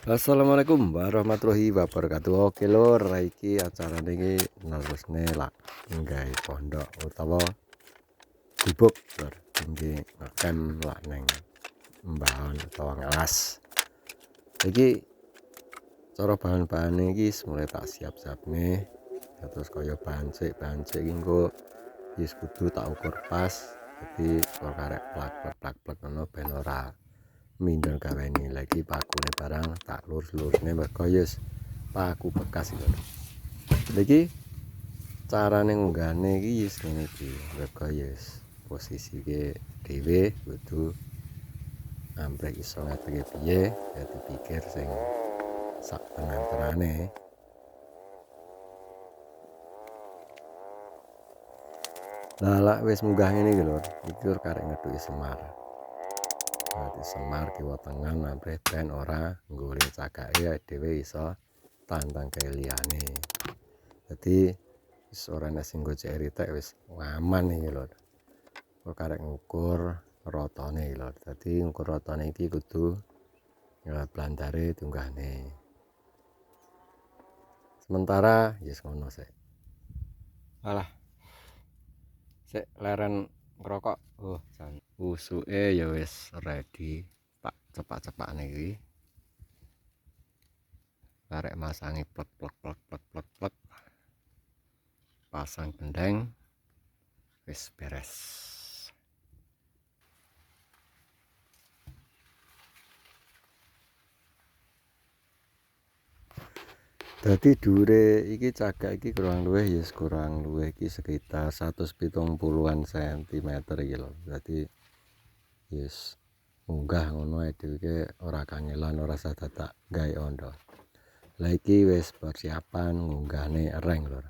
Assalamualaikum warahmatullahi wabarakatuh. Oke lur, iki acara niki nerusne lak nggawe pondok utawa gubuk lur. Iki ngecamp lak neng Mbahon utawa Ngelas. Iki cara bahan-bahane iki mulai tak siap-siapne. Terus kaya bancik iki engko wis kudu tak ukur pas. Jadi kok karek plak-plak ngono ben ora mindel gaweni lagi pakune barang tak lurus-lurusne mergo yes paku bekas iki. Iki carane ngunggahne iki yes ngene iki. Mergo yes posisike dhewe kudu ambrek iso ngateke piye ya dipikir sing sak tenan-tenane. Lah lak wis munggah ngene iki lho, iki karek ngethuki semar. Berarti semar kiwa tengen ambrih ben ora nggoleh cagake dhewe iso tantang ke liyane. Dadi wis ora ana sing gojek ritek wis aman iki lho. Kok karek ngukur rotone iki lho. Dadi ngukur rotone iki kudu blandare tunggahne. Sementara yes ngono sik. Alah. Sik leren ngerokok. Oh, jan. Usuke ya wis ready. Tak cepak-cepakne iki. Karek masangi plek. Pasang gendeng. Wis beres. Dadi dhuwure iki cagak iki kurang luwih iki sekitar 170-an cm iki lho. Dadi yes munggah ngono ae dhewe ora kangelan ora sadadak gawe ondo. Lah iki wis persiapan ngunggahne reng lho.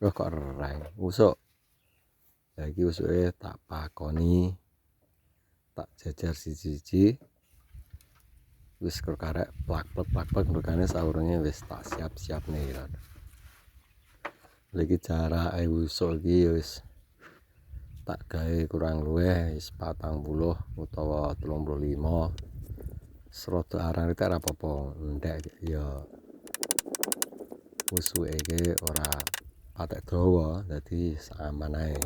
Loh kok reng? Usuk. Lah iki usuke tak pakoni. Tak jejer siji-siji. Wis kok karek plak mergane saurunge wis tak siap-siapne lho. Lagi jarake usuk iki wis tak gawe kurang luwih wis 40 utawa 35. Serodo arang iki ora apa-apa ndek ya usuke iki ora patek dawa dadi aman ae.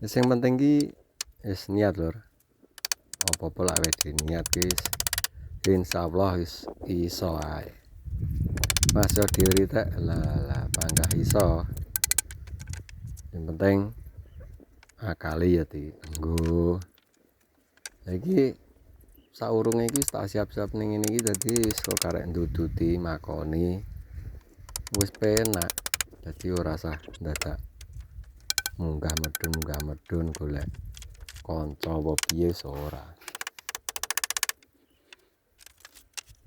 Sing penting ki wis niat lur. Apa-apa lak wis niat ki insyaallah wis iso ae. Masuk diri tak lah panggah iso. Yang penting akali ya dienggo. Lagi saurunge iki tak siap-siap ning ngene iki dadi kok karek nduduti makoni wis penak. Dadi ora usah dadak munggah medun golek kanca apa piye ora.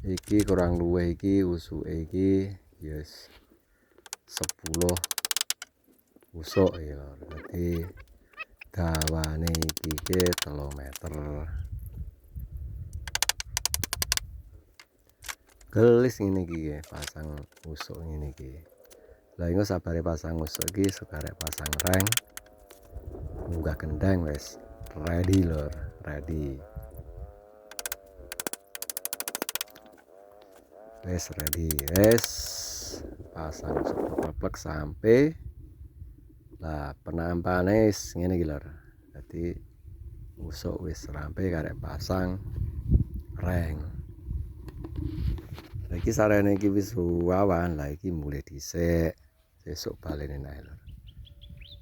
Iki kurang luwih iki usuke iki yes 10 usuk ya. Dadi dawane iki 3 meter. Gelis ngene iki pasang usuk ngene iki. Lah engko sabare pasang usuk iki sekarek pasang reng. Munggah gendeng wis ready lur, ready. Wis ready, wis pasang plek sampai lah penampane ngene iki lur. Dadi usuk wis rampe karek pasang reng. Lah iki sarene iki wis wawan, lah iki mulai dhisik. Sesuk balene nae lur.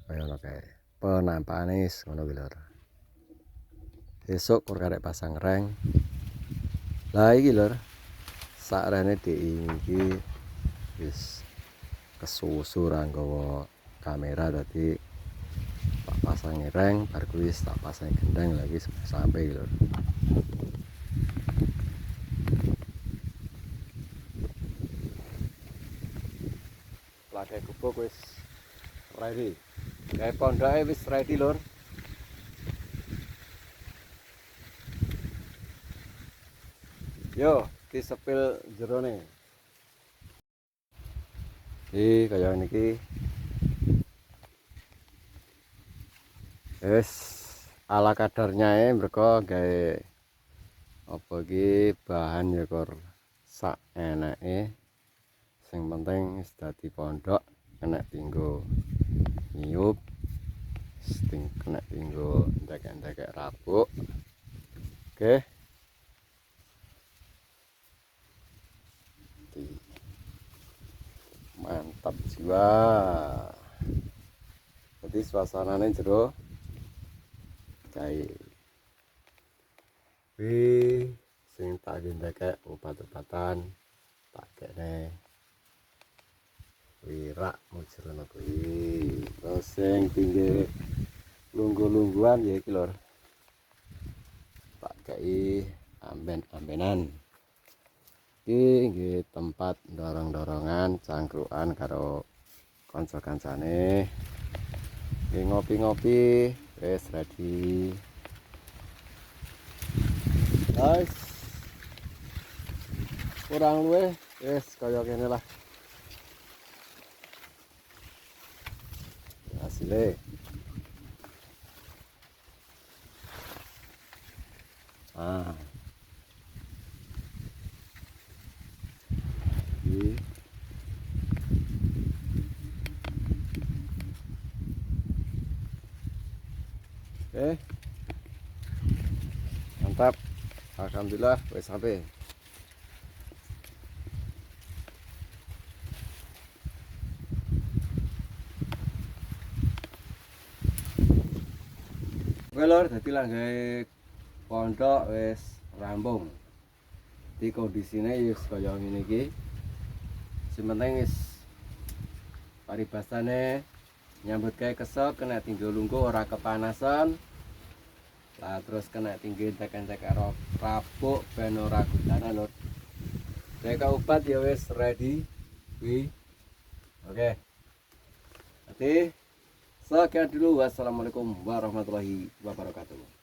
Kaya ngono kae. Penampane ngono ki lur. Sesuk kur karek pasang reng. Lah iki lur. Sakrene iki wis kesusu ra nggawa kamera dadi tak pasang reng bar kuwi tak pasang gendeng lagi sampai lho. Lagi gubuk wis ready. Kayak pondoke wis ready lur. Yo disepil jerone. Iki kaya niki. Wis ala kadarnya mereka gawe apa iki bahan ya kor sak enake. Sing penting wis dadi pondok kena tinggo nyup, kena tinggo ndekek-ndekek rabuk. Oke. Mantap jiwa. Jadi suasananya jero kayak sing tak ndekek obat-obatan tak kene wirak mujrono kuwi. Terus sing tinggi lungguh-lungguhan ya iki lho. Tak kei amben-ambenan. Iki nggih tempat dorong-dorongan cangkruan karo kanca-kancane. Nggih ngopi-ngopi wis ready. Guys. Kurang luwih wis kaya kene lah. Hasilnya. Oke. Mantap. Alhamdulillah wis sampai. Oke lor, dadi lah gawe pondok wis rampung. Di kondisine wis kaya ngene iki. Sing penting wis paribasane nyambut gawe kesok kena tinggal lungguh ora kepanasan. Lah terus kena tinggi tek-tek rabuk ben ora gudanan lur. Dek obat ya wis ready. Oke. Nanti sekian dulu. Wassalamualaikum warahmatullahi wabarakatuh.